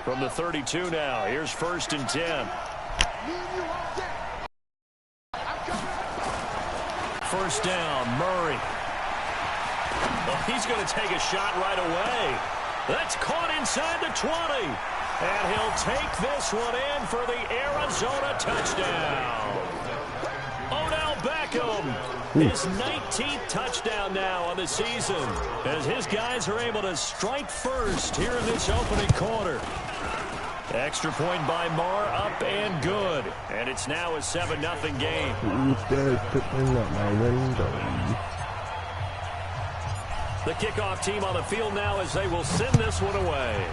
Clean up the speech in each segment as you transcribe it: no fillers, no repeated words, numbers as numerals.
From the 32 now, here's 1st and 10. First down, Murray. Well, he's going to take a shot right away. That's caught inside the 20. And he'll take this one in for the Arizona touchdown. Odell Beckham, his 19th touchdown now on the season, as his guys are able to strike first here in this opening quarter. Extra point by Marr, up and good. And it's now a 7-0 game. The kickoff team on the field now as they will send this one away.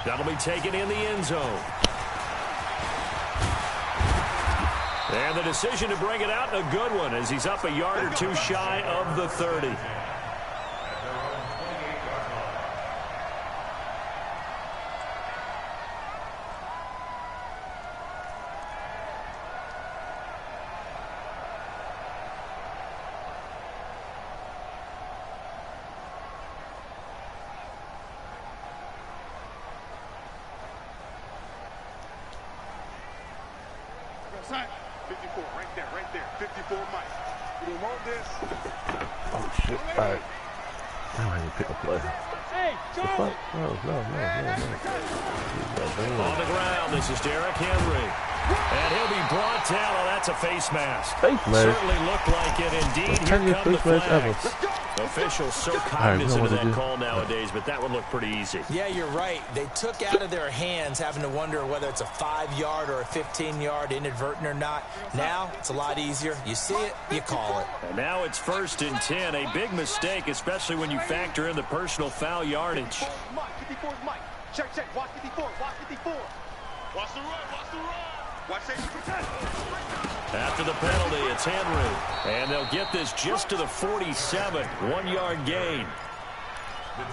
That'll be taken in the end zone. And the decision to bring it out, a good one, as he's up a yard or two shy of the 30. On the ground, this is Derrick Henry. And he'll be brought down. Oh, that's a face mask. Certainly looked like it. Indeed, here come the flags. Officials so cognizant of that call nowadays, but that one looked pretty easy. Yeah, you're right. They took out of their hands having to wonder whether it's a 5-yard or a 15-yard, inadvertent or not. Now, it's a lot easier. You see it, you call it. And now it's 1st and 10. A big mistake, especially when you factor in the personal foul yardage. Check, watch 54, watch 54. Watch the run, Watch it. After the penalty, it's Henry. And they'll get this just to the 47. 1-yard gain.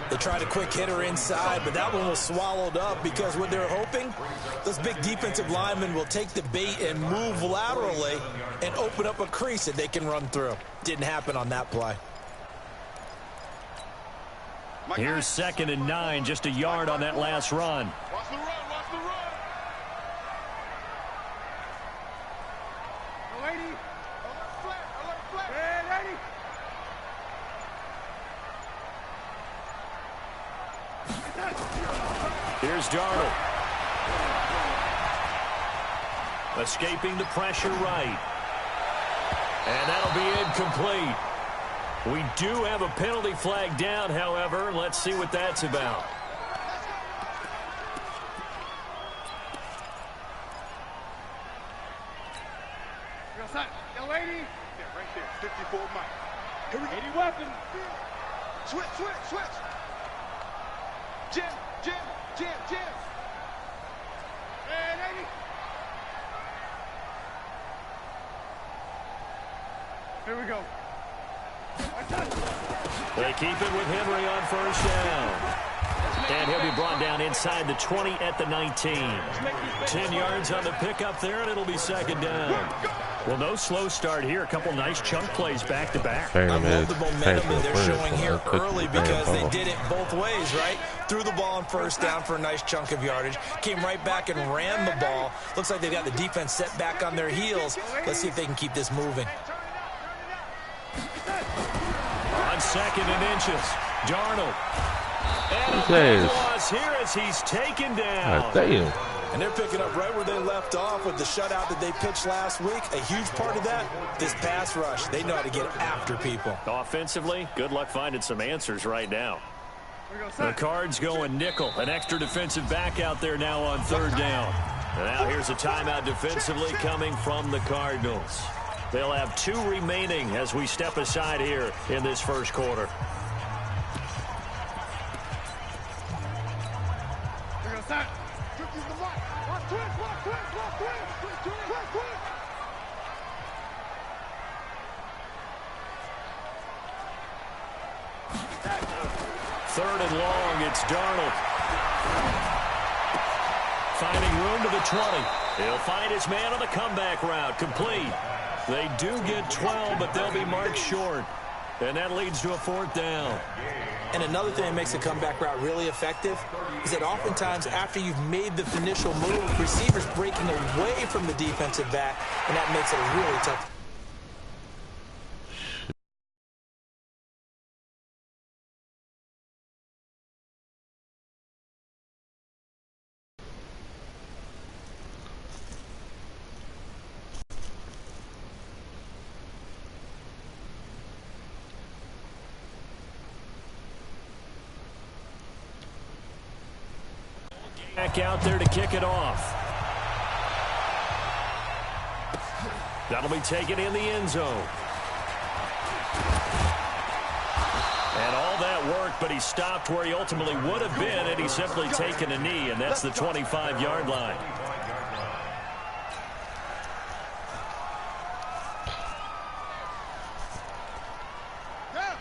They tried a quick hitter inside, but that one was swallowed up because what they're hoping, those big defensive linemen will take the bait and move laterally and open up a crease that they can run through. Didn't happen on that play. Here's 2nd and 9, just a yard on that last run. Watch the run, watch the run. Lady, alert flat. Hey, lady. Here's Darnold. Escaping the pressure right. And that'll be incomplete. We do have a penalty flag down, however. Let's see what that's about. Young lady. Yeah, right there. 54 Mike. Any weapon. Switch. Jim. Hey, lady. Here we go. They keep it with Henry on 1st down. And he'll be brought down inside the 20 at the 19. 10 yards on the pickup there, and it'll be 2nd down. Well, no slow start here. A couple nice chunk plays back-to-back. I love the momentum that they're showing here early because they did it both ways, right? Threw the ball on 1st down for a nice chunk of yardage. Came right back and ran the ball. Looks like they've got the defense set back on their heels. Let's see if they can keep this moving. On 2nd and inches, Darnold. And a loss here as he's taken down. Damn. And they're picking up right where they left off with the shutout that they pitched last week. A huge part of that, this pass rush. They know how to get after people. Offensively, good luck finding some answers right now. The Cards going nickel. An extra defensive back out there now on 3rd down. And now here's a timeout defensively coming from the Cardinals. They'll have 2 remaining as we step aside here in this 1st quarter. Third and long, it's Darnold. Finding room to the 20. He'll find his man on the comeback route. Complete. They do get 12, but they'll be marked short. And that leads to a 4th down. And another thing that makes a comeback route really effective is that oftentimes after you've made the initial move, receivers breaking away from the defensive back, and that makes it a really tough. Back out there to kick it off. That'll be taken in the end zone. And all that work, but he stopped where he ultimately would have been, and he's simply taken a knee, and that's the 25-yard line.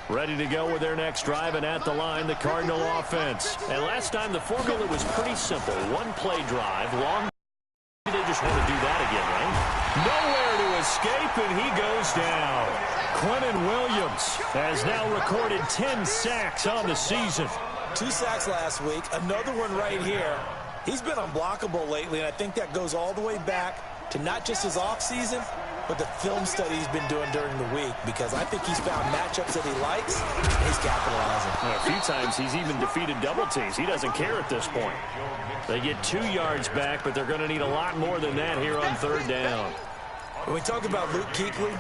Ready to go with their next drive, and at the line, the Cardinal offense. And last time, the formula was pretty simple. One-play drive, long. They just want to do that again, right? Nowhere to escape, and he goes down. Quentin Williams has now recorded 10 sacks on the season. 2 sacks last week, another one right here. He's been unblockable lately, and I think that goes all the way back to not just his offseason, but the film study he's been doing during the week, because I think he's found matchups that he likes, and he's capitalizing. Well, a few times he's even defeated double teams. He doesn't care at this point. They get 2 yards back, but they're going to need a lot more than that here on 3rd down. When we talk about Luke Kuechly,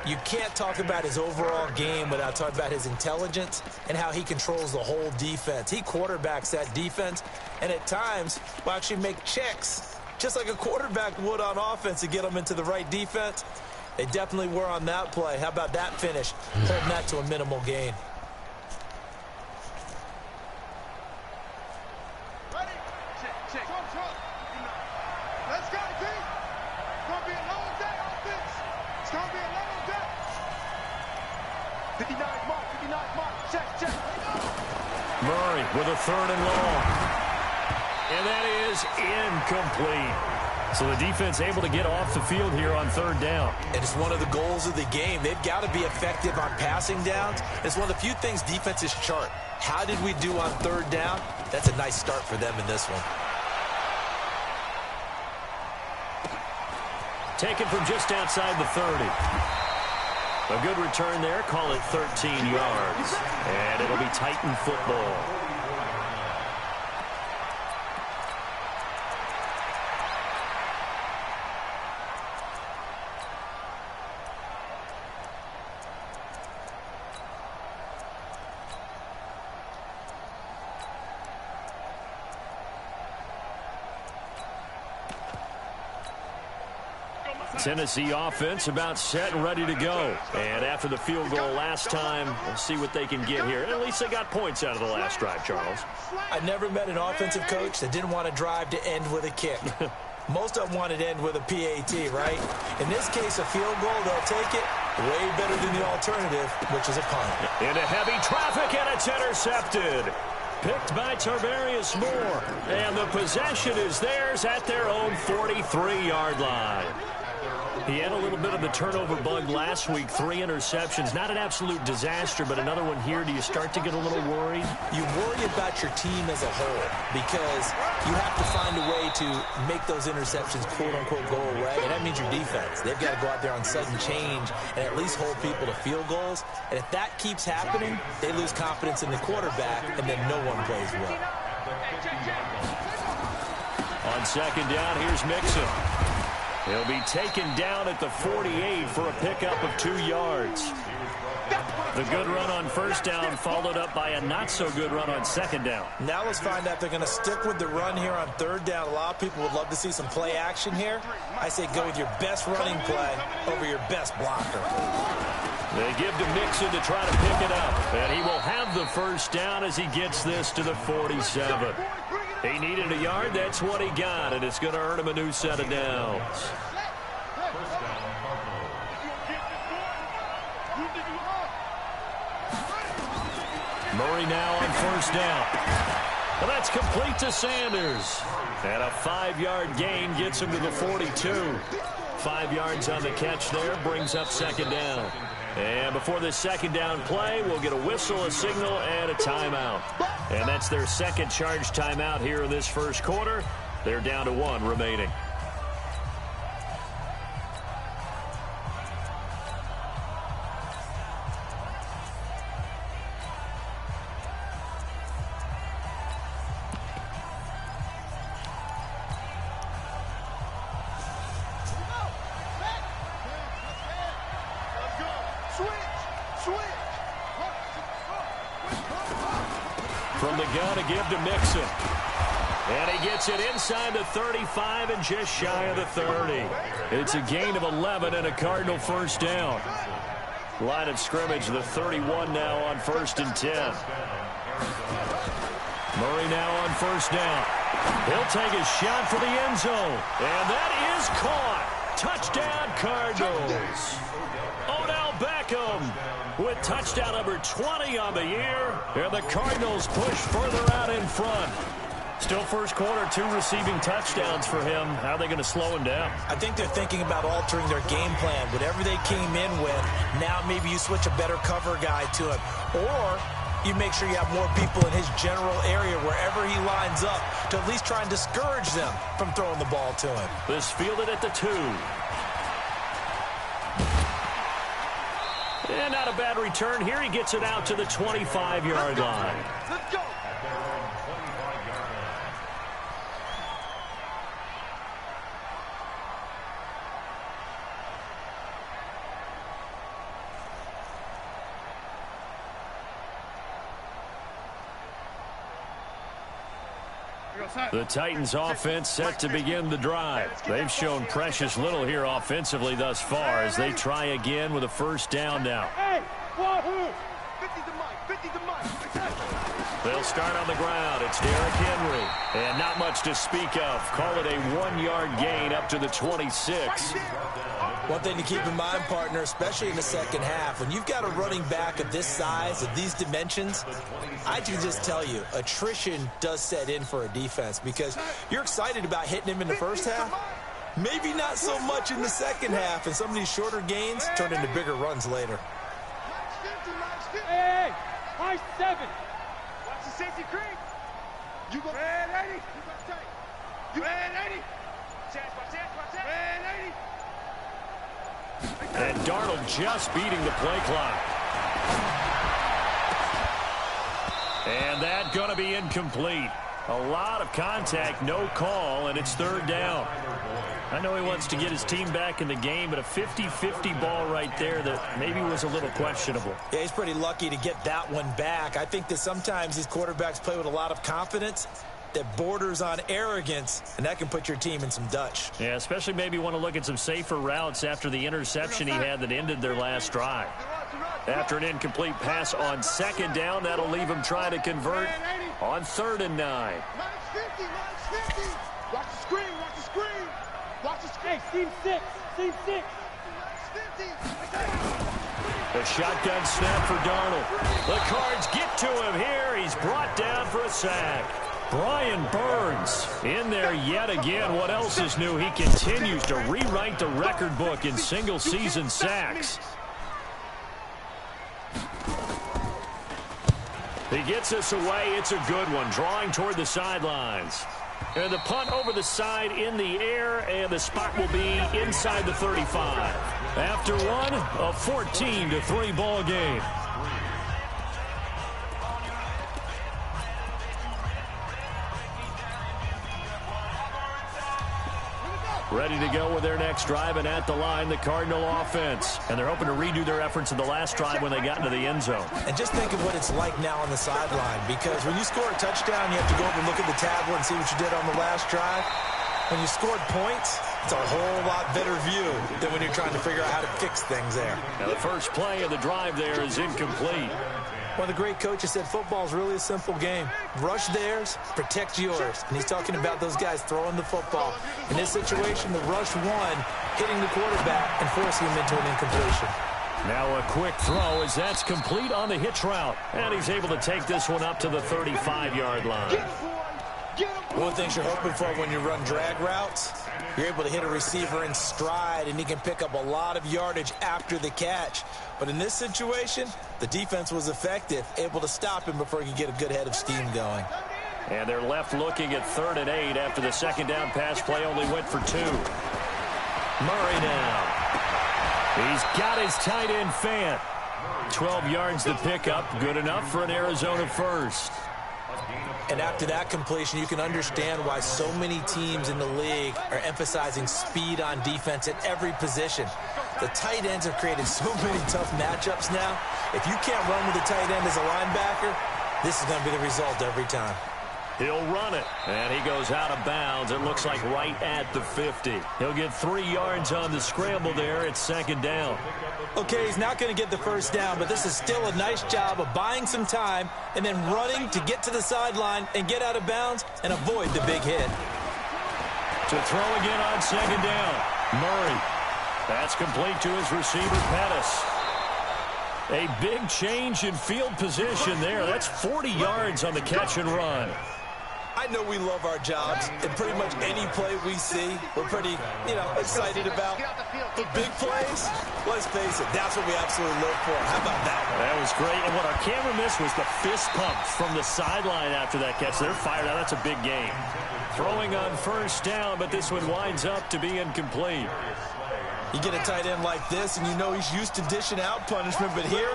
you can't talk about his overall game without talking about his intelligence and how he controls the whole defense. He quarterbacks that defense, and at times will actually make checks, just like a quarterback would on offense, to get them into the right defense. They definitely were on that play. How about that finish? Holding that to a minimal gain. Ready? Check. Let's go, team. It's going to be a long day, offense. It's going to be a long day. 59 mark. Check. Murray with a 3rd and long. And that is incomplete. So the defense able to get off the field here on 3rd down. And it's one of the goals of the game. They've got to be effective on passing downs. It's one of the few things defenses chart. How did we do on 3rd down? That's a nice start for them in this one. Taken from just outside the 30. A good return there. Call it 13 yards. And it'll be Titan football. Tennessee offense about set and ready to go. And after the field goal last time, we'll see what they can get here. At least they got points out of the last drive, Charles. I never met an offensive coach that didn't want to drive to end with a kick. Most of them wanted to end with a PAT, right? In this case, a field goal, they'll take it. Way better than the alternative, which is a punt. Into heavy traffic, and it's intercepted. Picked by Tarvarius Moore. And the possession is theirs at their own 43-yard line. He had a little bit of the turnover bug last week, 3 interceptions. Not an absolute disaster, but another one here. Do you start to get a little worried? You worry about your team as a whole because you have to find a way to make those interceptions, quote-unquote, go away, and that means your defense. They've got to go out there on sudden change and at least hold people to field goals. And if that keeps happening, they lose confidence in the quarterback, and then no one plays well. On 2nd down, here's Mixon. He'll be taken down at the 48 for a pickup of 2 yards. The good run on 1st down followed up by a not-so-good run on 2nd down. Now let's find out if they're going to stick with the run here on 3rd down. A lot of people would love to see some play action here. I say go with your best running play over your best blocker. They give to Mixon to try to pick it up. And he will have the 1st down as he gets this to the 47. He needed a yard. That's what he got, and it's going to earn him a new set of downs. Murray now on 1st down. Well, that's complete to Sanders. And a 5-yard gain gets him to the 42. 5 yards on the catch there, brings up 2nd down. And before this second down play, we'll get a whistle, a signal, and a timeout. And that's their second charge timeout here in this first quarter. They're down to 1 remaining. From the gun to give to Mixon. And he gets it inside the 35 and just shy of the 30. It's a gain of 11 and a Cardinal first down. Line of scrimmage, the 31 now on 1st and 10. Murray now on first down. He'll take a shot for the end zone. And that is caught. Touchdown, Cardinals. Odell Beckham with touchdown number 20 on the year. And the Cardinals push further out in front. Still first quarter, 2 receiving touchdowns for him. How are they going to slow him down? I think they're thinking about altering their game plan. Whatever they came in with, now maybe you switch a better cover guy to him. Or you make sure you have more people in his general area wherever he lines up to at least try and discourage them from throwing the ball to him. This fielded at the 2. And not a bad return here. He gets it out to the 25-yard line. Let's go. The Titans offense set to begin the drive. They've shown precious little here offensively thus far as they try again with a first down now. Hey, wahoo! 50 to Mike, 50 to Mike. They'll start on the ground. It's Derrick Henry. And not much to speak of. Call it a 1-yard gain up to the 26. One thing to keep in mind, partner, especially in the second half, when you've got a running back of this size, of these dimensions, I can just tell you, attrition does set in for a defense because you're excited about hitting him in the first half. Maybe not so much in the second half, and some of these shorter gains turn into bigger runs later. Hey, high 7. Watch the safety creep. You go. Red 80. You got tight. You red 80. Watch that. Red 80. And Darnold just beating the play clock. And that going to be incomplete. A lot of contact, no call, and it's third down. I know he wants to get his team back in the game, but a 50-50 ball right there that maybe was a little questionable. Yeah, he's pretty lucky to get that one back. I think that sometimes these quarterbacks play with a lot of confidence that borders on arrogance, and that can put your team in some Dutch. Yeah, especially maybe want to look at some safer routes after the interception he had that ended their last drive. After an incomplete pass on second down, that'll leave him trying to convert on 3rd and 9. Watch the screen. Watch the screen. Hey, team 6. The shotgun snap for Darnold. The Cards get to him here. He's brought down for a sack. Brian Burns in there yet again. What else is new? He continues to rewrite the record book in single-season sacks. He gets us away. It's a good one, drawing toward the sidelines. And the punt over the side in the air, and the spot will be inside the 35. After one, a 14-3 ball game. Ready to go with their next drive, and at the line, the Cardinal offense. And they're hoping to redo their efforts in the last drive when they got into the end zone. And just think of what it's like now on the sideline, because when you score a touchdown, you have to go over and look at the tablet and see what you did on the last drive. When you scored points, it's a whole lot better view than when you're trying to figure out how to fix things there. Now, the first play of the drive there is incomplete. One of the great coaches said football is really a simple game. Rush theirs, protect yours. And he's talking about those guys throwing the football. In this situation, the rush one, hitting the quarterback and forcing him into an incompletion. Now a quick throw as that's complete on the hitch route. And he's able to take this one up to the 35-yard line. One of the things you're hoping for when you run drag routes You're able to hit a receiver in stride, and he can pick up a lot of yardage after the catch. But in this situation, the defense was effective, able to stop him before he could get a good head of steam going. And they're left looking at 3rd and 8 after the second down pass play only went for 2. Murray now. He's got his tight end Fant. 12 yards to pick up. Good enough for an Arizona first. And after that completion, you can understand why so many teams in the league are emphasizing speed on defense at every position. The tight ends have created so many tough matchups now. If you can't run with a tight end as a linebacker, this is going to be the result every time. He'll run it, and he goes out of bounds. It looks like right at the 50. He'll get 3 yards on the scramble there at 2nd down. Okay, he's not going to get the first down, but this is still a nice job of buying some time and then running to get to the sideline and get out of bounds and avoid the big hit. To throw again on 2nd down. Murray. That's complete to his receiver, Pettis. A big change in field position there. That's 40 yards on the catch and run. I know we love our jobs, and pretty much any play we see, we're pretty, excited about. But big plays, let's face it, that's what we absolutely live for. How about that one? That was great, and what our camera missed was the fist pump from the sideline after that catch. They're fired out. That's a big game. Throwing on 1st down, but this one winds up to be incomplete. You get a tight end like this, and you know he's used to dishing out punishment, but here,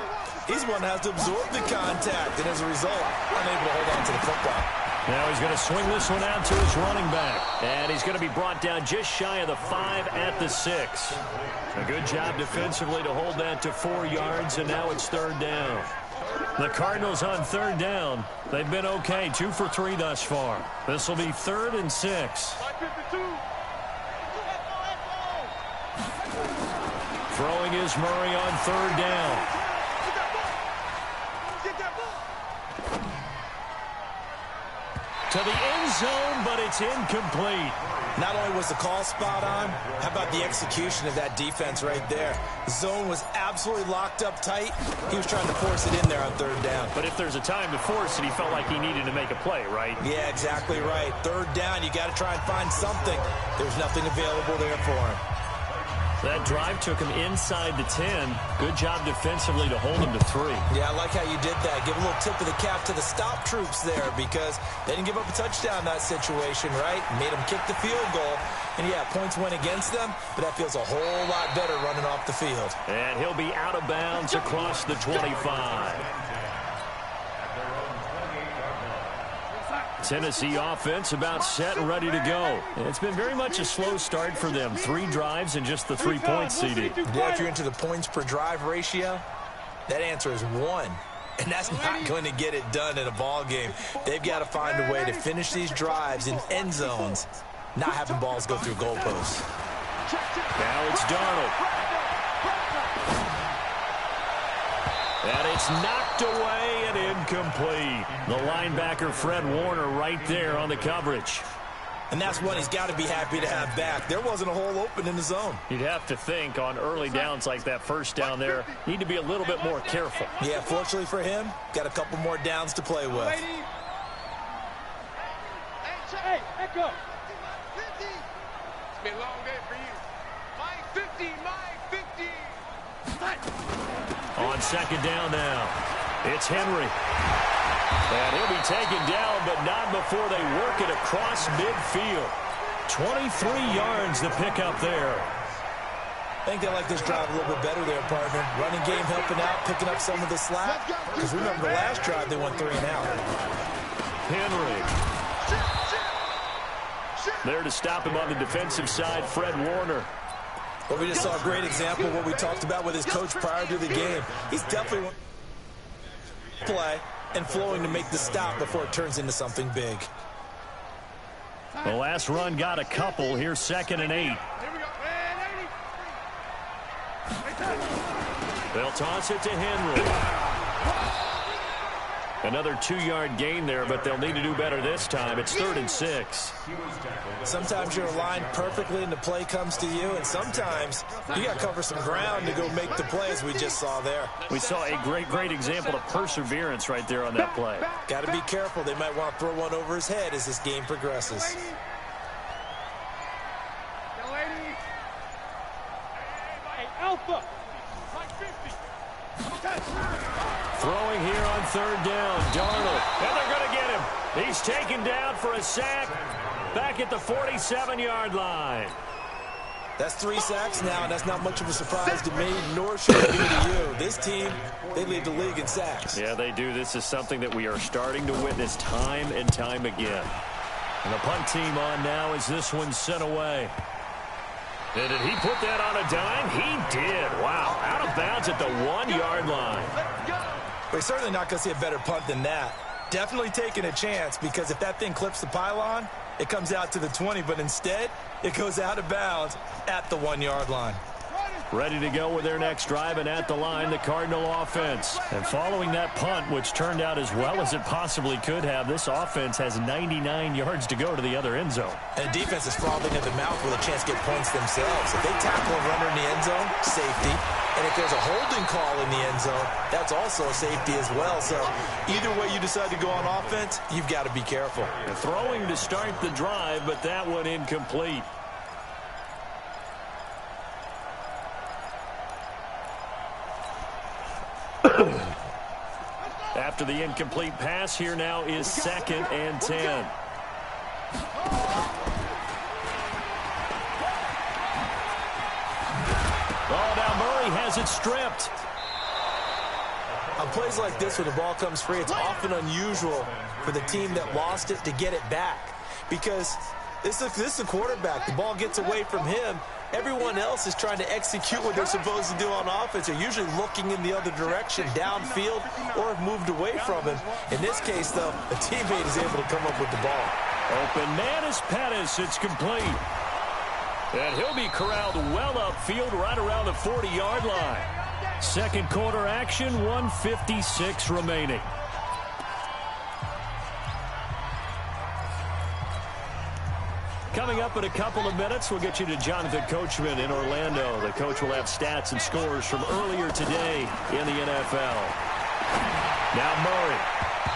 he's one that has to absorb the contact, and as a result, unable to hold on to the football. Now he's going to swing this one out to his running back. And he's going to be brought down just shy of the 5 at the 6. A good job defensively to hold that to 4 yards, and now it's 3rd down. The Cardinals on 3rd down. They've been okay, 2 for 3 thus far. This will be 3rd and 6. Throwing is Murray on 3rd down. To the end zone, but it's incomplete. Not only was the call spot on, how about the execution of that defense right there? The zone was absolutely locked up tight. He was trying to force it in there on 3rd down. But if there's a time to force it, he felt like he needed to make a play, right? Yeah, exactly right. 3rd down, you got to try and find something. There's nothing available there for him. That drive took him inside the 10. Good job defensively to hold him to 3. Yeah, I like how you did that. Give a little tip of the cap to the stop troops there because they didn't give up a touchdown in that situation, right? Made them kick the field goal. And, yeah, points went against them, but that feels a whole lot better running off the field. And he'll be out of bounds across the 25. Tennessee offense about set and ready to go. And it's been very much a slow start for them. 3 drives and just the 3 points seeded. Yeah, if you're into the points per drive ratio, that answer is 1. And that's not going to get it done in a ball game. They've got to find a way to finish these drives in end zones, not having balls go through goalposts. Now it's Darnold. And it's knocked away and incomplete. The linebacker, Fred Warner, right there on the coverage. And that's one he's got to be happy to have back. There wasn't a hole open in the zone. You'd have to think on early downs like that 1st down there, need to be a little bit more careful. Yeah, fortunately for him, got a couple more downs to play with. Hey, echo. It's been a long day for you. Mike 50, Mike 50. On 2nd down now, it's Henry. And he'll be taken down, but not before they work it across midfield. 23 yards to pick up there. I think they like this drive a little bit better there, partner. Running game helping out, picking up some of the slack. Because remember the last drive, they went 3 and out. Henry. There to stop him on the defensive side, Fred Warner. Well, we just saw a great example of what we talked about with his coach prior to the game. He's definitely play and flowing to make the stop before it turns into something big. The last run got a couple. Here's 2nd and 8. They'll toss it to Henry. Another 2-yard gain there, but they'll need to do better this time. It's 3rd and 6. Sometimes you're aligned perfectly and the play comes to you, and sometimes you got to cover some ground to go make the play, as we just saw there. We saw a great example of perseverance right there on that play. Got to be careful. They might want to throw one over his head as this game progresses. Alpha. Like 50. Throwing here on third down. Darnold. And they're going to get him. He's taken down for a sack back at the 47-yard line. That's 3 sacks now, and that's not much of a surprise to me, nor should it be to you. This team, they lead the league in sacks. Yeah, they do. This is something that we are starting to witness time and time again. And the punt team on now as this one's sent away. And did he put that on a dime? He did. Wow. Out of bounds at the 1-yard line. We're certainly not going to see a better punt than that. Definitely taking a chance, because if that thing clips the pylon, it comes out to the 20, but instead it goes out of bounds at the 1-yard line. Ready to go with their next drive, and at the line, the Cardinal offense. And following that punt, which turned out as well as it possibly could have, this offense has 99 yards to go to the other end zone. And the defense is frothing at the mouth with a chance to get points themselves. If they tackle a runner in the end zone, safety. And if there's a holding call in the end zone, that's also a safety as well. So either way you decide to go on offense, you've got to be careful. And throwing to start the drive, but that one incomplete. After the incomplete pass, here now is 2nd and 10. Oh, now Murray has it stripped. On plays like this where the ball comes free, it's often unusual for the team that lost it to get it back, because this is a quarterback. The ball gets away from him. Everyone else is trying to execute what they're supposed to do on offense. They're usually looking in the other direction, downfield, or have moved away from him. In this case, though, a teammate is able to come up with the ball. Open man is Pettis. It's complete. And he'll be corralled well upfield right around the 40-yard line. Second quarter action, 1:56 remaining. Coming up in a couple of minutes, we'll get you to Jonathan Coachman in Orlando. The coach will have stats and scores from earlier today in the NFL. Now Murray.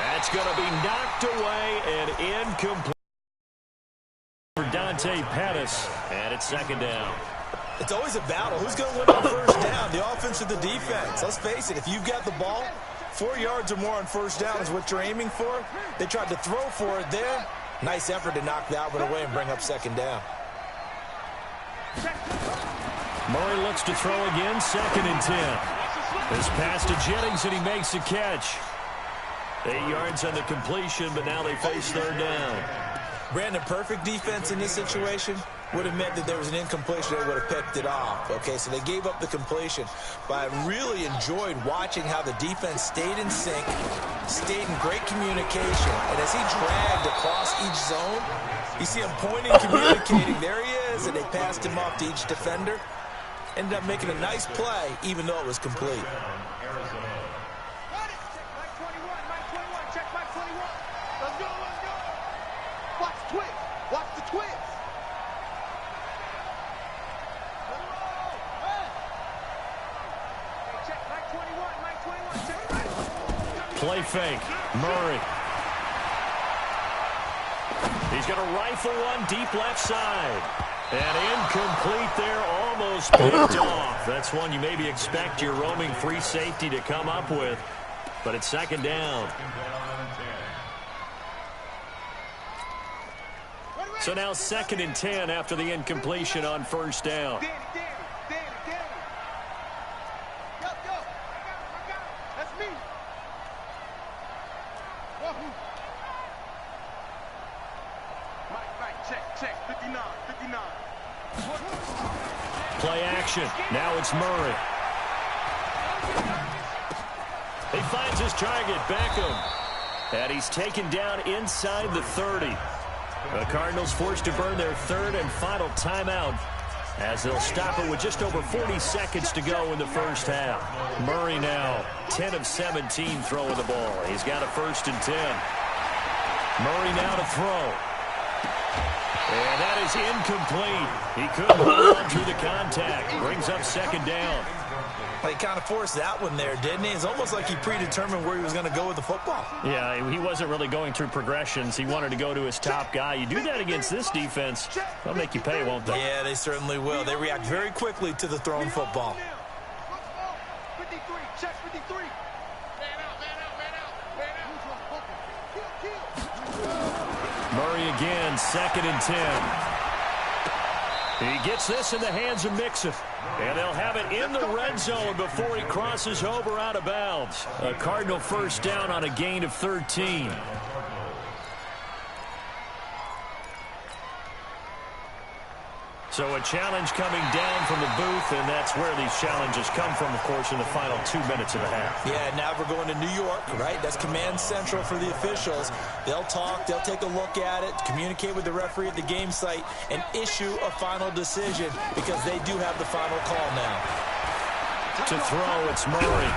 That's going to be knocked away and incomplete for Dante Pettis. And it's 2nd down. It's always a battle. Who's going to win on first down, the offense or the defense? Let's face it, if you've got the ball, 4 yards or more on first down is what you're aiming for. They tried to throw for it there. Nice effort to knock that one away and bring up 2nd down. Murray looks to throw again, 2nd and 10. This pass to Jennings, and he makes the catch. 8 yards on the completion, but now they face 3rd down. Brandon, perfect defense in this situation would have meant that there was an incompletion. They would have picked it off. Okay, so they gave up the completion. But I really enjoyed watching how the defense stayed in sync, stayed in great communication. And as he dragged across each zone, you see him pointing, communicating. There he is, and they passed him off to each defender. Ended up making a nice play, even though it was complete. Watch the twist. Play fake. Murray. He's going to rifle one deep left side. And incomplete there, almost picked off. That's one you maybe expect your roaming free safety to come up with. But it's 2nd down. So now 2nd and 10 after the incompletion on first down. Danny. Go. That's me. Mike, check. 59. Play action. Now it's Murray. He finds his target, Beckham. And he's taken down inside the 30. The Cardinals forced to burn their 3rd and final timeout as they'll stop it with just over 40 seconds to go in the first half. Murray now 10 of 17 throwing the ball. He's got a 1st and 10. Murray now to throw. And that is incomplete. He couldn't hold on through the contact. Brings up 2nd down. He kind of forced that one there, didn't he? It's almost like he predetermined where he was going to go with the football. Yeah, he wasn't really going through progressions. He wanted to go to his top guy. You do that against this defense, they'll make you pay, won't they? Yeah, they certainly will. They react very quickly to the thrown football. 53. Man out, man out, man out, man out. Kill. Murray again, 2nd and 10. He gets this in the hands of Mixon. And they'll have it in the red zone before he crosses over out of bounds. A Cardinal first down on a gain of 13. So a challenge coming down from the booth, and that's where these challenges come from, of course, in the final 2 minutes of the half. Yeah, now we're going to New York, right? That's command central for the officials. They'll talk, they'll take a look at it, communicate with the referee at the game site, and issue a final decision because they do have the final call now. To throw, it's Murray.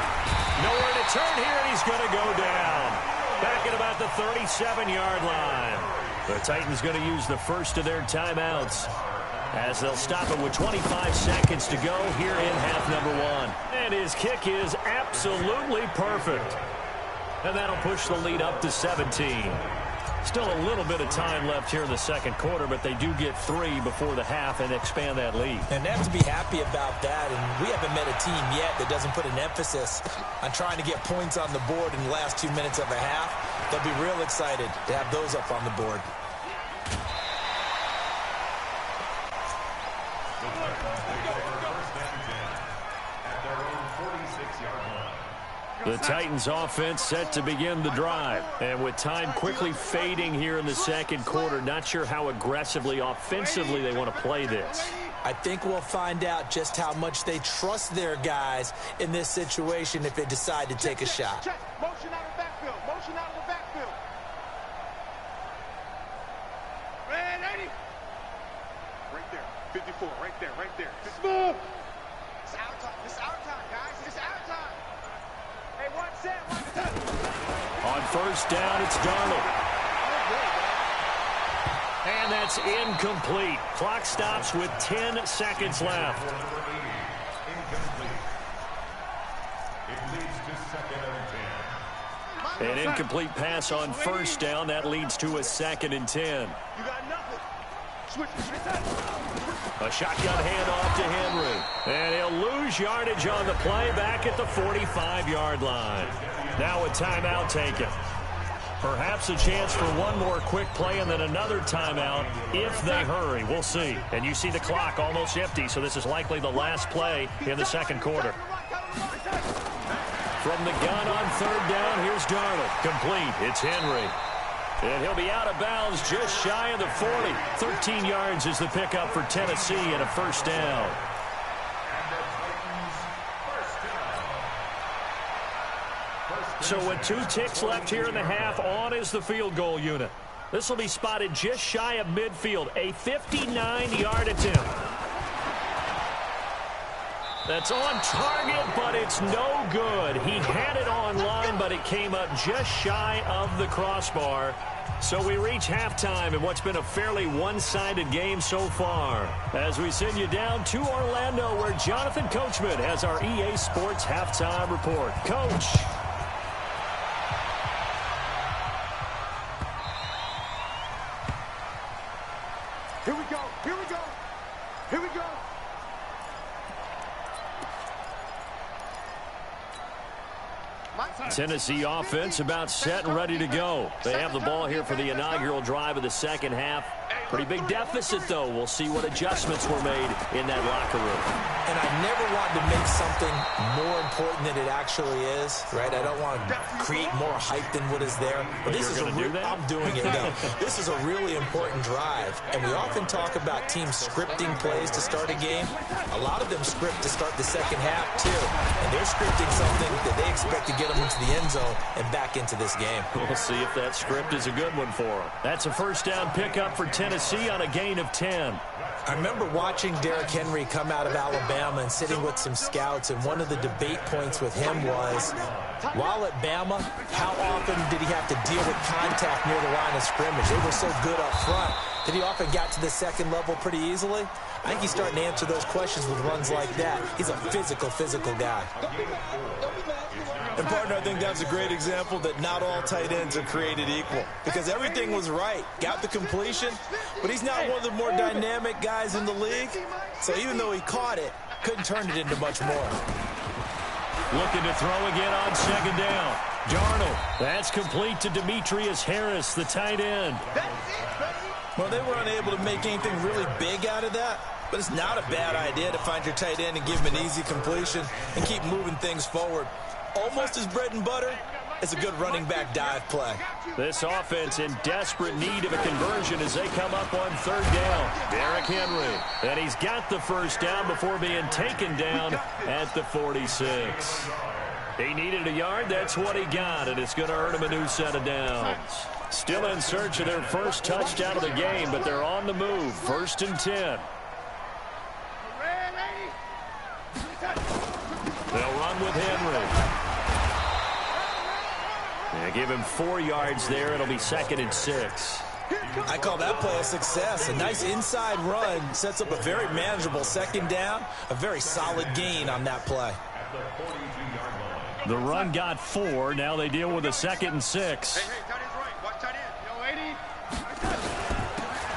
Nowhere to turn here, and he's going to go down. Back at about the 37-yard line. The Titans going to use the first of their timeouts, as they'll stop it with 25 seconds to go here in half number 1. And his kick is absolutely perfect. And that'll push the lead up to 17. Still a little bit of time left here in the second quarter, but they do get 3 before the half and expand that lead. And they have to be happy about that, and we haven't met a team yet that doesn't put an emphasis on trying to get points on the board in the last 2 minutes of a half. They'll be real excited to have those up on the board. The Titans offense set to begin the drive. And with time quickly fading here in the second quarter, not sure how aggressively, offensively they want to play this. I think we'll find out just how much they trust their guys in this situation if they decide to take a shot. Motion out of the backfield. Motion out of the backfield. Red 80. Right there. 54. Right there. Right there. Move. It's our time. It's our time, guys. It's our time. Hey, one set. On first down, it's Darnold. And that's incomplete. Clock stops with 10 seconds left. An incomplete pass on first down. That leads to a 2nd and 10. You got nothing. Switch. A shotgun handoff to Henry. And he'll lose yardage on the play back at the 45-yard line. Now a timeout taken. Perhaps a chance for one more quick play and then another timeout if they hurry. We'll see. And you see the clock almost empty, so this is likely the last play in the second quarter. From the gun on third down, here's Darnold. Complete. It's Henry. And he'll be out of bounds just shy of the 40. 13 yards is the pickup for Tennessee and a first down. So with 2 ticks left here in the half, on is the field goal unit. This will be spotted just shy of midfield. A 59-yard attempt. That's on target, but it's no good. He had it on line, but it came up just shy of the crossbar. So we reach halftime in what's been a fairly one-sided game so far. As we send you down to Orlando, where Jonathan Coachman has our EA Sports halftime report. Coach. Here we go. Here we go. Here we go. Tennessee offense about set and ready to go. They have the ball here for the inaugural drive of the second half. Pretty big deficit, though. We'll see what adjustments were made in that locker room. And I never want to make something more important than it actually is, right? I don't want to create more hype than what is there. But this is I'm doing it, no. This is a really important drive. And we often talk about teams scripting plays to start a game. A lot of them script to start the second half, too. And they're scripting something that they expect to get them into the end zone and back into this game. We'll see if that script is a good one for them. That's a first down pickup for Tennessee on a gain of 10. I remember watching Derrick Henry come out of Alabama and sitting with some scouts, and one of the debate points with him was, while at Bama, how often did he have to deal with contact near the line of scrimmage? They were so good up front that he often got to the second level pretty easily. I think he's starting to answer those questions with runs like that. He's a physical guy. And, partner, I think that's a great example that not all tight ends are created equal, because everything was right. Got the completion, but he's not one of the more dynamic guys in the league. So even though he caught it, couldn't turn it into much more. Looking to throw again on second down. Darnold. That's complete to Demetrius Harris, the tight end. Well, they were unable to make anything really big out of that, but it's not a bad idea to find your tight end and give him an easy completion and keep moving things forward. Almost as bread and butter is a good running back dive play. This offense in desperate need of a conversion as they come up on third down. Derrick Henry. And he's got the first down before being taken down at the 46. He needed a yard. That's what he got, and it's going to earn him a new set of downs. Still in search of their first touchdown of the game, but they're on the move. 1st and 10. They'll run with Henry. They give him 4 yards there. It'll be 2nd and 6. I call that play a success. A nice inside run sets up a very manageable second down. A very solid gain on that play. The run got 4. Now they deal with a 2nd and 6. Hey, tight end's right. Watch tight end.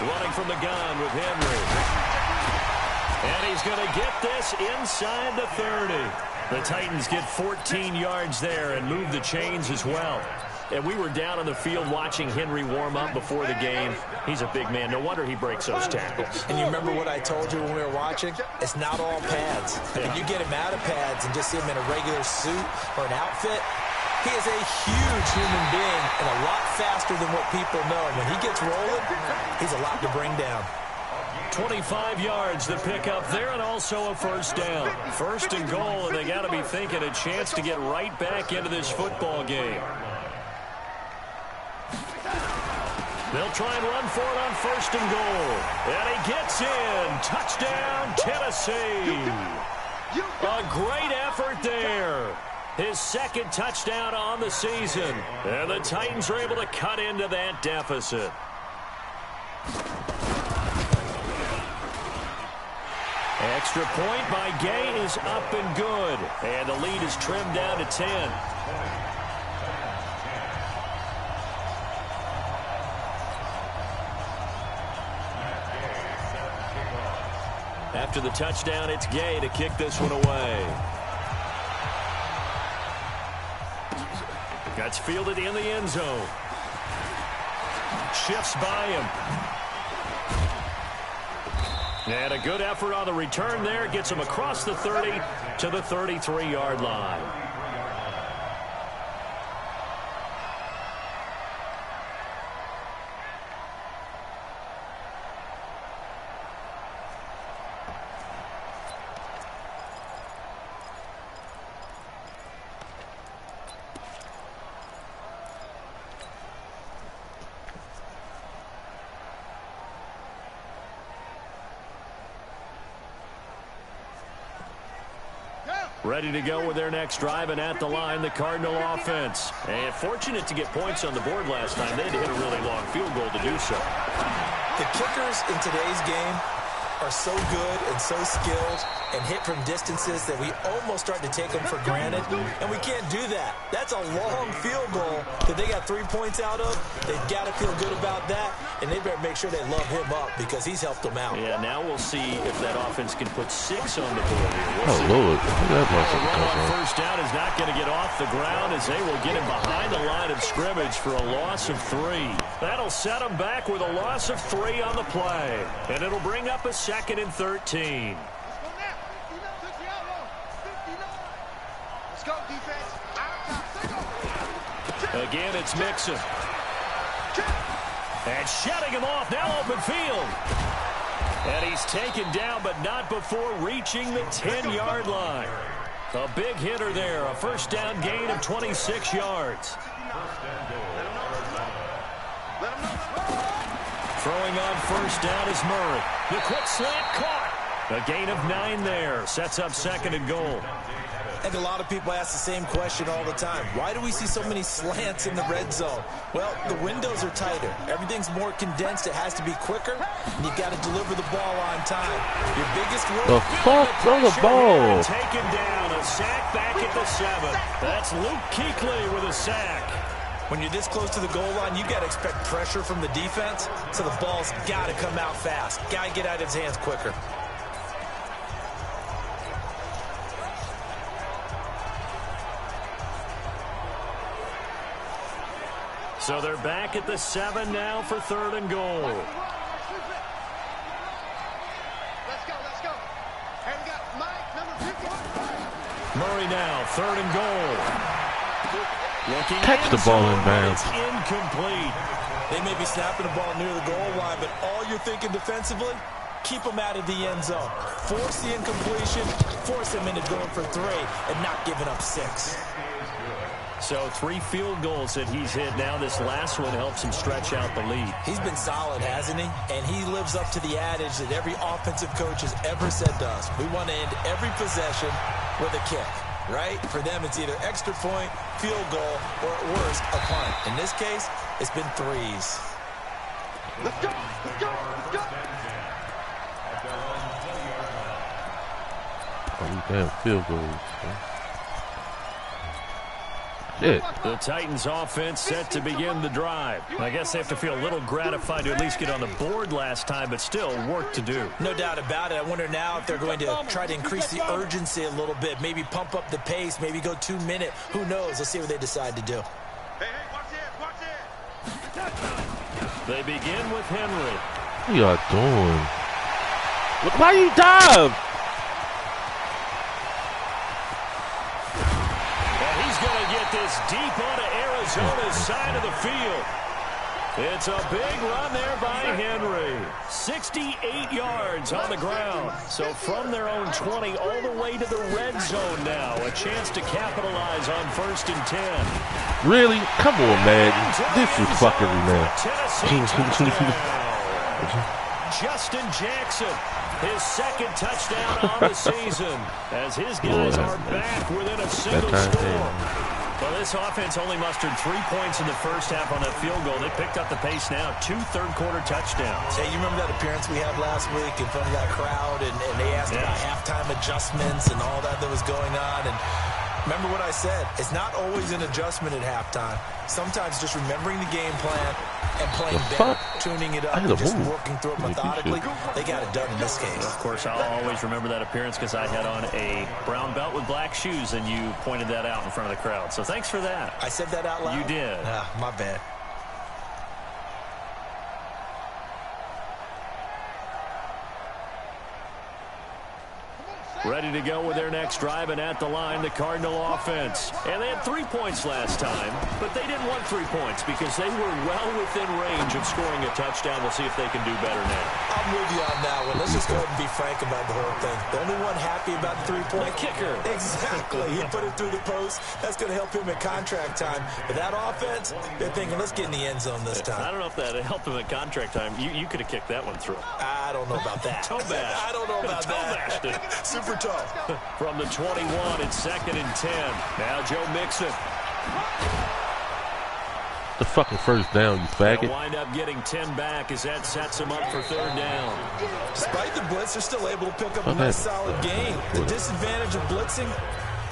Running from the gun with Henry. And he's going to get this inside the 30. The Titans get 14 yards there and move the chains as well. And we were down on the field watching Henry warm up before the game. He's a big man. No wonder he breaks those tackles. And you remember what I told you when we were watching? It's not all pads. I mean, you get him out of pads and just see him in a regular suit or an outfit. He is a huge human being and a lot faster than what people know. And when he gets rolling, he's a lot to bring down. 25 yards to pick up there and also a first down. 1st and goal, and they got to be thinking a chance to get right back into this football game. They'll try and run for it on 1st and goal. And he gets in. Touchdown, Tennessee. A great effort there. His 2nd touchdown on the season. And the Titans are able to cut into that deficit. Extra point by Gay is up and good. And the lead is trimmed down to 10. After the touchdown, it's Gay to kick this one away. That's fielded in the end zone. Shifts by him. And a good effort on the return there. Gets him across the 30 to the 33-yard line. Ready to go with their next drive, and at the line, the Cardinal offense. And fortunate to get points on the board last time. They had to hit a really long field goal to do so. The kickers in today's game are so good and so skilled and hit from distances that we almost start to take them for granted, and we can't do that. That's a long field goal that they got 3 points out of. They've got to feel good about that, and they better make sure they love him up because he's helped them out. Yeah, now we'll see if that offense can put 6 on the board here. We'll Lord. That the run on first down is not going to get off the ground as they will get him behind the line of scrimmage for a loss of 3. That'll set them back with a loss of 3 on the play, and it'll bring up a 2nd and 13. Let's go, defense. Again, it's Mixon. And shutting him off, now open field. And he's taken down, but not before reaching the 10-yard line. A big hitter there, a first down gain of 26 yards. Throwing on first down is Murray. The quick slant caught. A gain of 9 there. Sets up 2nd and goal. And a lot of people ask the same question all the time. Why do we see so many slants in the red zone? Well, the windows are tighter. Everything's more condensed. It has to be quicker, and you've got to deliver the ball on time. Your biggest work... The fuck? Throw the ball. Taken down. A sack back at the 7. That's Luke Kuechly with a sack. When you're this close to the goal line, you got to expect pressure from the defense, so the ball's got to come out fast. Got to get out of his hands quicker. So they're back at the 7 now for 3rd and goal. Let's go. And we got Mike, number 51. Murray now, 3rd and goal. Looking Catch the ball in bounds. It's incomplete. They may be snapping the ball near the goal line, but all you're thinking defensively, keep them out of the end zone. Force the incompletion, force them into going for 3, and not giving up 6. So 3 field goals that he's hit now. This last one helps him stretch out the lead. He's been solid, hasn't he? And he lives up to the adage that every offensive coach has ever said to us. We want to end every possession with a kick, right? For them, it's either extra point, field goal, or at worst, a punt. In this case, it's been 3s. Let's go. Oh, damn field goals. Shit. The Titans offense set to begin the drive. I guess they have to feel a little gratified to at least get on the board last time, but still work to do. No doubt about it. I wonder now if they're going to try to increase the urgency a little bit, maybe pump up the pace, maybe go 2-minute. Who knows? Let's see what they decide to do. Hey, watch it. They begin with Henry. What y'all doing? Look, why you dive? This deep onto Arizona's side of the field. It's a big run there by Henry. 68 yards on the ground. So from their own 20 all the way to the red zone now. A chance to capitalize on 1st and 10. Really? Come on, man. This is fuckery, man. Justin Jackson, his 2nd touchdown on the season, as his guys are back within a single score. Well, this offense only mustered 3 points in the first half on that field goal. They picked up the pace now. 2 third-quarter touchdowns. Hey, you remember that appearance we had last week in front of that crowd, and they asked about halftime adjustments and all that was going on, and remember what I said. It's not always an adjustment at halftime. Sometimes just remembering the game plan and playing better, tuning it up, and just working through it methodically. They got it done in this case. Of course, I'll always remember that appearance because I had on a brown belt with black shoes, and you pointed that out in front of the crowd. So thanks for that. I said that out loud? You did. My bad. Ready to go with their next drive, and at the line, the Cardinal offense. And they had 3 points last time, but they didn't want 3 points because they were well within range of scoring a touchdown. We'll see if they can do better now. I'm with you on that one. Let's just go ahead and be frank about the whole thing. The only one happy about the 3-point. The kicker. Exactly. He put it through the post. That's going to help him at contract time. But that offense, they're thinking, let's get in the end zone this time. I don't know if that helped him at contract time. You could have kicked that one through. I don't know about that. Toe bash. I don't know about that. Super tough. From the 21, it's 2nd and 10. Now Joe Mixon. The fucking first down, you faggot. They'll wind up getting 10 back as that sets them up for 3rd down. Despite the blitz, they're still able to pick up a nice solid gain. The disadvantage of blitzing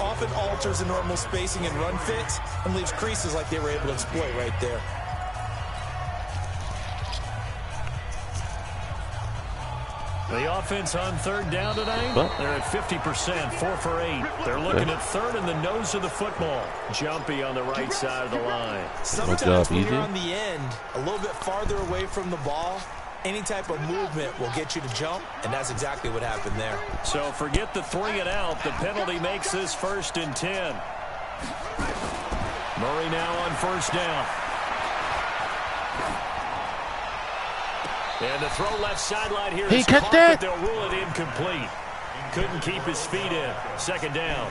often alters the normal spacing and run fits and leaves creases like they were able to exploit right there. The offense on 3rd down tonight, they're at 50%, 4 for 8. They're looking at 3rd in the nose of the football. Jumpy on the right side of the line. Sometimes when you're on the end, a little bit farther away from the ball, any type of movement will get you to jump, and that's exactly what happened there. So forget the 3 and out. The penalty makes this 1st and 10. Murray now on 1st down. And the throw left sideline here is caught, but they'll rule it incomplete. Couldn't keep his feet in. 2nd down.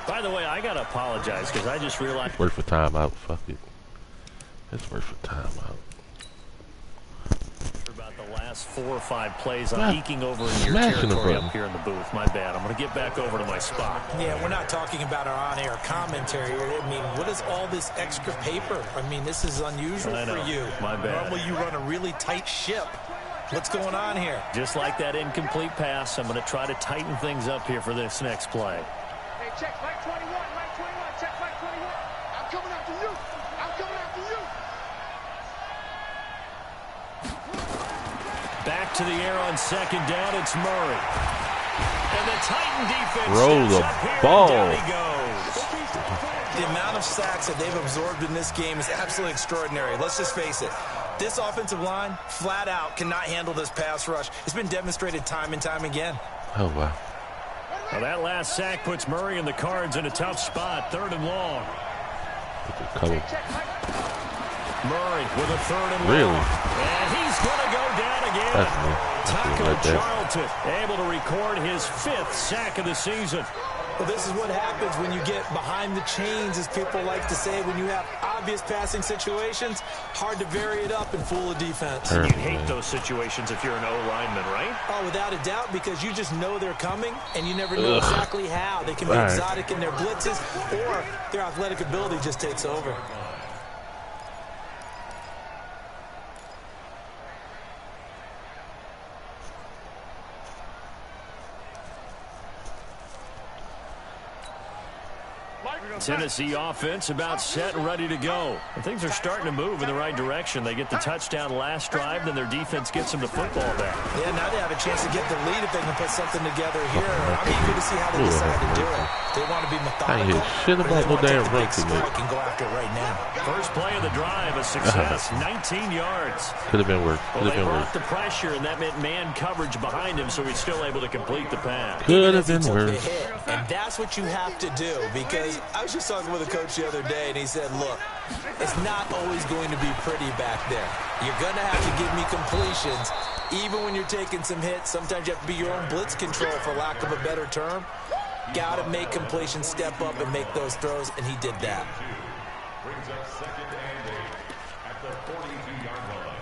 By the way, I got to apologize because I just realized. Worth for timeout. Fuck it. It's worth for timeout. About the last 4 or 5 plays, I'm eking over in your territory up here in the booth. My bad. I'm going to get back over to my spot. Yeah, we're not talking about our on-air commentary here. I mean, what is all this extra paper? I mean, this is unusual for you. My bad. Normally you run a really tight ship. What's going on here? Just like that incomplete pass, I'm going to try to tighten things up here for this next play. Hey, check Mike 21, Mike 21, check Mike 21. I'm coming after you. I'm coming after you. Back to the air on 2nd down, it's Murray. And the Titan defense roll the up here, ball. and down he goes. The amount of sacks that they've absorbed in this game is absolutely extraordinary. Let's just face it. This offensive line, flat out, cannot handle this pass rush. It's been demonstrated time and time again. Oh, wow. Well, that last sack puts Murray and the Cards in a tough spot. 3rd and long. Murray with a 3rd and long. And he's going to go down again. Taco Charlton able to record his 5th sack of the season. Well, this is what happens when you get behind the chains, as people like to say. When you have obvious passing situations, hard to vary it up and fool a defense. You hate those situations if you're an O-lineman, right? Oh, without a doubt, because you just know they're coming, and you never know exactly how. They can be exotic in their blitzes, or their athletic ability just takes over. Tennessee offense about set and ready to go. And things are starting to move in the right direction. They get the touchdown last drive, then their defense gets them the football back. Yeah, now they have a chance to get the lead if they can put something together here. I'm eager to see how they decide to do it. They want to be methodical. Shit about no damn run to me. Can go after it right now. First play of the drive, a success, 19 yards. Could have been worse. Well, they brought the pressure, and that meant man coverage behind him, so he's still able to complete the pass. Could have been worse. And that's what you have to do, because I was just talking with a coach the other day, and he said, look, it's not always going to be pretty back there. You're going to have to give me completions, even when you're taking some hits. Sometimes you have to be your own blitz control, for lack of a better term. Got to make completions, step up, and make those throws, and he did that. Brings up 2nd and 8 at the 42-yard line.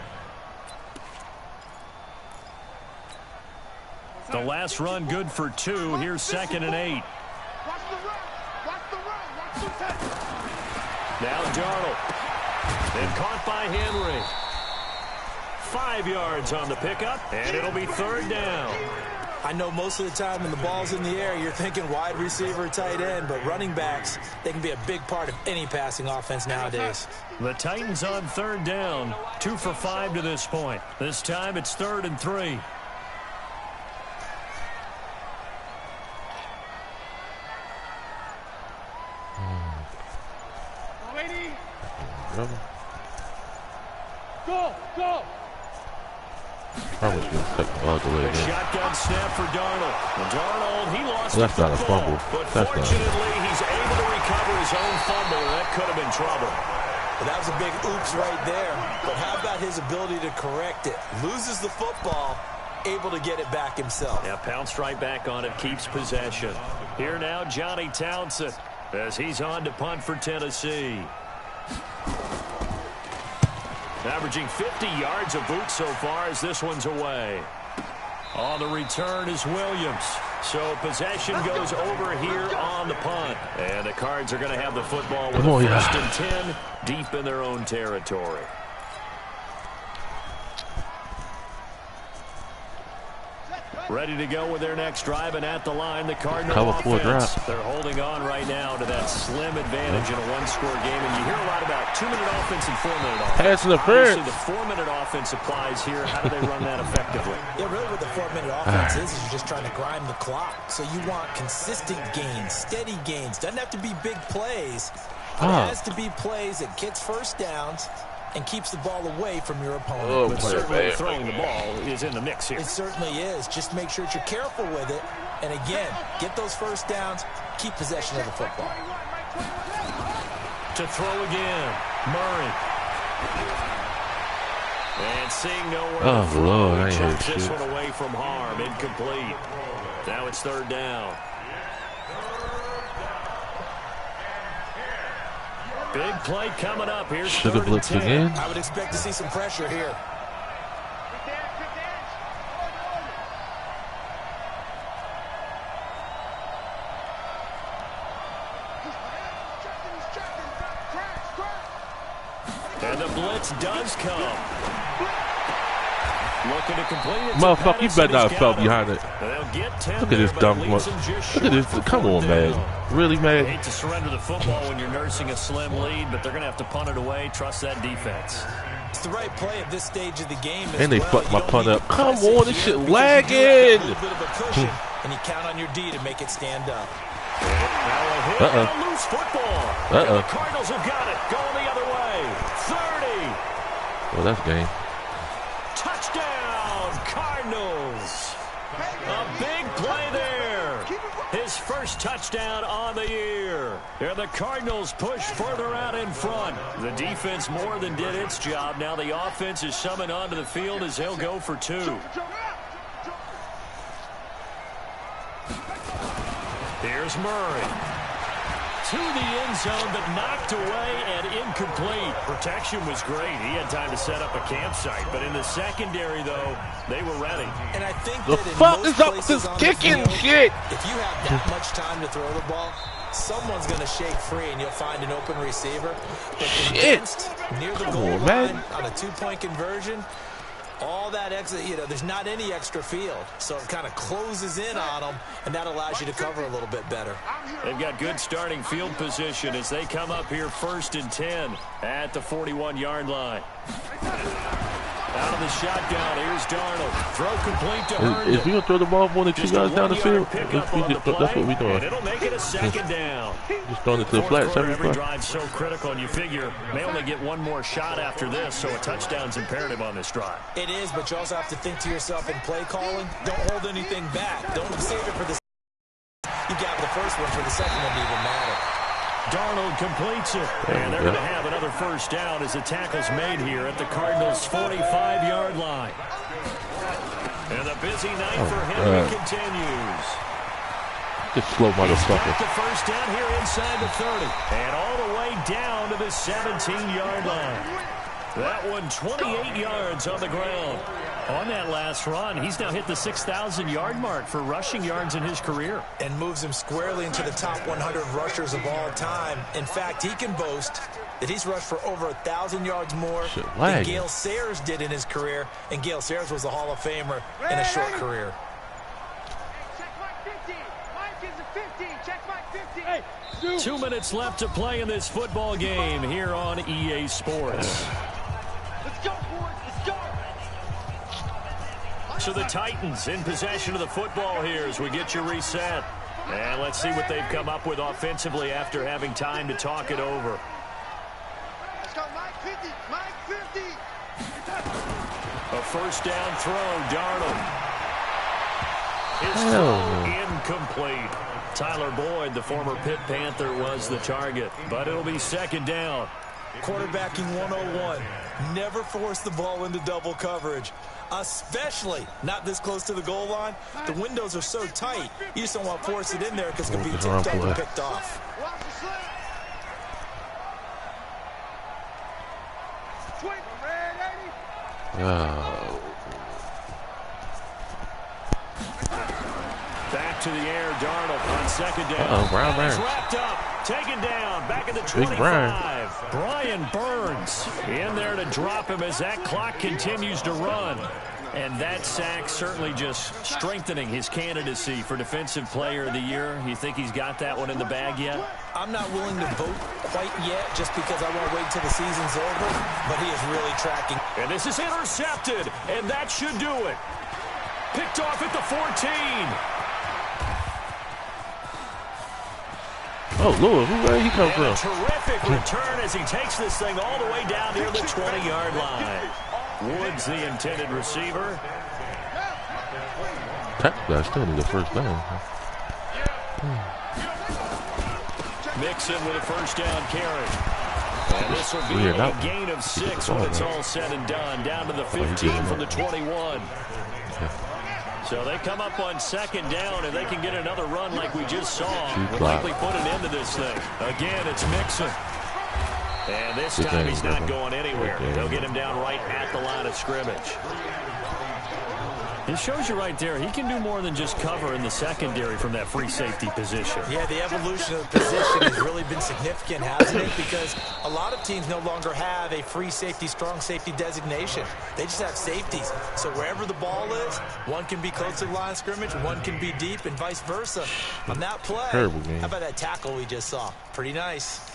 The last run good for 2. Here's 2nd and 8. Watch the run. Watch the run. Watch the touch. Now Darnold. And caught by Henry. 5 yards on the pickup, and it'll be 3rd down. I know most of the time when the ball's in the air, you're thinking wide receiver, tight end, but running backs, they can be a big part of any passing offense nowadays. The Titans on 3rd down. 2 for 5 to this point. This time it's 3rd and 3. Lady. Go, go. Probably going to cut the ball away again. Shotgun snap for Darnold. Darnold, he lost That's the not a football, fumble. but That's fortunately he's able to recover his own fumble, and that could have been trouble. Well, that was a big oops right there. But how about his ability to correct it? Loses the football, able to get it back himself. Yeah, pounced right back on it, keeps possession. Here now, Johnny Townsend, as he's on to punt for Tennessee. Averaging 50 yards a boot so far as this one's away. On the return is Williams. So possession goes over here on the punt. And the Cards are going to have the football with a 1st and 10 deep in their own territory. Ready to go with their next drive, and at the line, the Cardinal offense. They're holding on right now to that slim advantage in a one-score game, and you hear a lot about 2-minute offense and 4-minute offense. Pass interference. Obviously, the 4-minute offense applies here. How do they run that effectively? Yeah, really what the 4-minute offense is you're just trying to grind the clock. So you want consistent gains, steady gains. Doesn't have to be big plays, but it has to be plays that gets first downs and keeps the ball away from your opponent. But certainly throwing the ball is in the mix here. It certainly is. Just make sure that you're careful with it. And again, get those first downs, keep possession of the football. To throw again, Murray. And seeing nowhere to throw, Lord, I chucks hate this shit. one away from harm, incomplete. Now it's 3rd down. Big play coming up. Here's Should have 3rd and blitzed 10. again. I would expect to see some pressure here. And the blitz does come. Looking to complete it. Motherfucker, you better not have fell behind it. They'll get 10 Look at this there, dumb but one. leaves them just Look at this. short Come for on, 4th man. down. Really, man? Hate to surrender the football when you're nursing a slim lead, but they're going to have to punt it away. Trust that defense. It's the right play at this stage of the game. And they fucked my punt up. Come on, this shit lagging. A little bit of a cushion, and you count on your D to make it stand up. Now a hit and a loose football. And the Cardinals have got it. Going the other way. 30. Well, that's game. Touchdown, Cardinals. A big play there. His first touchdown on the year. And the Cardinals push further out in front. The defense more than did its job. Now the offense is summoned onto the field as they'll go for 2. Here's Murray. To the end zone, but knocked away and incomplete. Protection was great. He had time to set up a campsite. But in the secondary, though, they were ready. And I think The that in fuck most is up with places this on the kicking field, shit? if you have that much time to throw the ball, someone's going to shake free and you'll find an open receiver. But condensed near the goal line on a 2-point conversion, all that extra, there's not any extra field. So it kind of closes in on them, and that allows you to cover a little bit better. They've got good starting field position as they come up here 1st and 10 at the 41-yard line. Out of the shotgun, here's Darnold. Throw complete to Herndon. If we gonna throw the ball more than 2 yards down the field, that's what we doing. And it'll make it a 2nd down. Just throwing it to the flat. Every drive's so critical, and you figure they only get one more shot after this, so a touchdown's imperative on this drive. It is, but you also have to think to yourself in play calling, don't hold anything back. Don't save it for the you got the first one for the second one to even matter. Darnold completes it, and they're going to have another 1st down as the tackle's made here at the Cardinals' 45-yard line. And the busy night for Henry continues. Just slow motherfucker. The 1st down here inside the 30, and all the way down to the 17-yard line. That one 28 yards on the ground. On that last run, he's now hit the 6,000-yard mark for rushing yards in his career. And moves him squarely into the top 100 rushers of all time. In fact, he can boast that he's rushed for over 1,000 yards more than Gale Sayers did in his career. And Gale Sayers was a Hall of Famer in a short career. Check Mike 50. Mike is a 50. Check Mike 50. Hey, 2 minutes left to play in this football game here on EA Sports. let's go, boys. Let's go. So the Titans in possession of the football here as we get you reset. And let's see what they've come up with offensively after having time to talk it over. Let's go, Mike 50. Mike 50. A 1st down throw, Darnold. His throw incomplete. Tyler Boyd, the former Pitt Panther, was the target. But it'll be 2nd down. Quarterbacking 101. Never force the ball into double coverage, especially not this close to the goal line. The windows are so tight, you just don't want to force it in there because it can be tipped up and picked off. Watch the slip. Swing, red 80. Back to the air, Darnold on 2nd down. Brian Burns. Wrapped up, taken down, back at the 25. Brian Burns in there to drop him as that clock continues to run. And that sack certainly just strengthening his candidacy for Defensive Player of the Year. You think he's got that one in the bag yet? I'm not willing to vote quite yet just because I want to wait until the season's over, but he is really tracking. And this is intercepted, and that should do it. Picked off at the 14. Oh, Lord, where he come from? A terrific return as he takes this thing all the way down near the 20-yard line. Woods, the intended receiver. That still need a 1st down. Mixon with a 1st down carry. And this will be a gain of 6 when it's all said and done. Down to the 15 from the 21. So they come up on 2nd down, and they can get another run like we just saw. Would likely put an end to this thing. Again, it's Mixon. And this time he's not going anywhere. They'll get him down right at the line of scrimmage. It shows you right there, he can do more than just cover in the secondary from that free safety position. Yeah, the evolution of the position has really been significant, hasn't it? Because a lot of teams no longer have a free safety, strong safety designation. They just have safeties. So wherever the ball is, one can be close to the line of scrimmage, one can be deep, and vice versa. On that play, how about that tackle we just saw? Pretty nice.